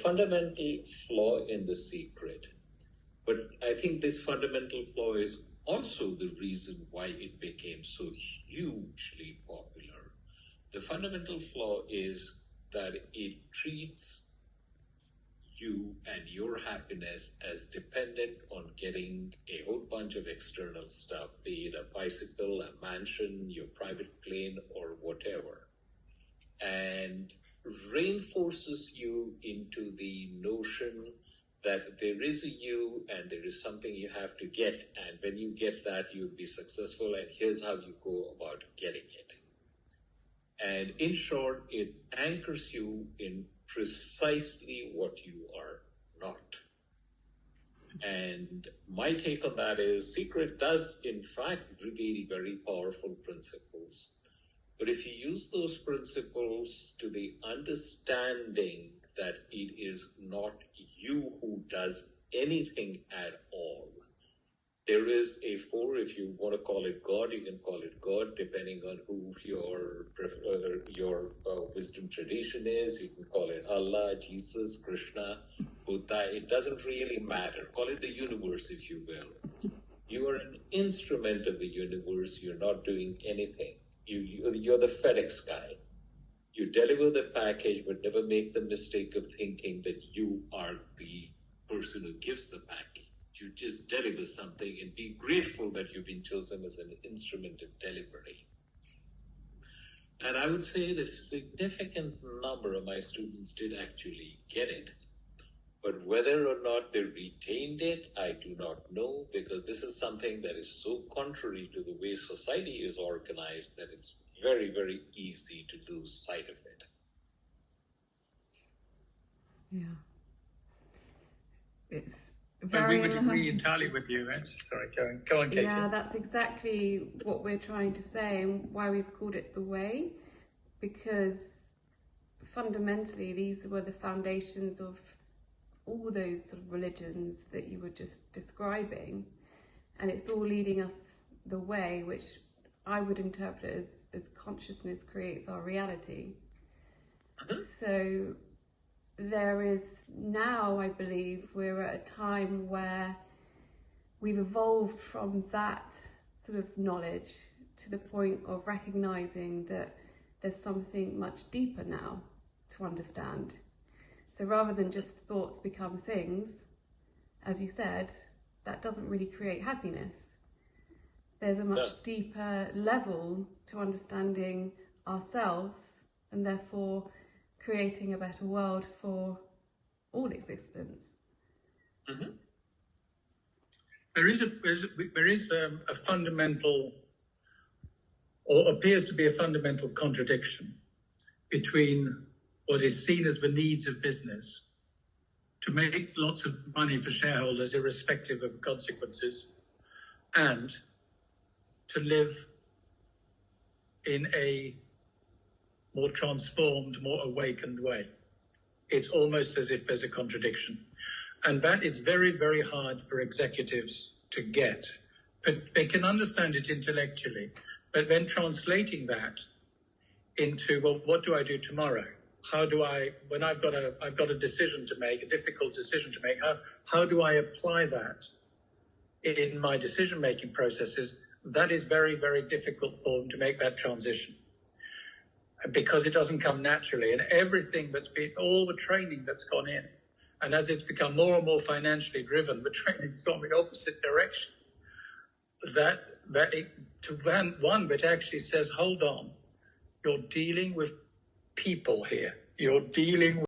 fundamental flaw in the secret. But I think this fundamental flaw is also the reason why it became so hugely popular. The fundamental flaw is that it treats you and your happiness as dependent on getting a whole bunch of external stuff, be it a bicycle, a mansion, your private plane, or whatever, and reinforces you into the notion that there is a you and there is something you have to get, and when you get that, you'll be successful, and here's how you go about getting it. And in short, it anchors you in precisely what you are not. And my take on that is secret does, in fact, reveal very powerful principles. But if you use those principles to the understanding that it is not you who does anything at all, there is a force. If you want to call it God, you can call it God, depending on who your wisdom tradition is. You can call it Allah, Jesus, Krishna, Buddha. It doesn't really matter. Call it the universe, if you will. You are an instrument of the universe. You're not doing anything. You're the FedEx guy. You deliver the package, but never make the mistake of thinking that you are the person who gives the package. You just deliver something and be grateful that you've been chosen as an instrument of delivery. And I would say that a significant number of my students did actually get it. But whether or not they retained it, I do not know, because this is something that is so contrary to the way society is organized that it's very, very easy to lose sight of it. Yeah. It's But we would agree entirely with you. Sorry, go on, Katie. Yeah, that's exactly what we're trying to say and why we've called it The Way, because fundamentally these were the foundations of all those sort of religions that you were just describing, and it's all leading us the way, which I would interpret as consciousness creates our reality. So there is now, I believe, we're at a time where we've evolved from that sort of knowledge to the point of recognizing that there's something much deeper now to understand. So rather than just thoughts become things, as you said, that doesn't really create happiness. There's a much deeper level to understanding ourselves and therefore creating a better world for all existence. Mm-hmm. There is a fundamental, or appears to be a fundamental contradiction between what is seen as the needs of business to make lots of money for shareholders irrespective of consequences, and to live in a more transformed, more awakened way. It's almost as if there's a contradiction. And that is very, very hard for executives to get. But they can understand it intellectually, but then translating that into, well, what do I do tomorrow? How do I, when I've got a decision to make, a difficult decision to make, how do I apply that in my decision-making processes? That is very, very difficult for them to make that transition, because it doesn't come naturally. And everything that's been, all the training that's gone in, and as it's become more and more financially driven, the training's gone the opposite direction. One that actually says, hold on, you're dealing with people here. You're dealing with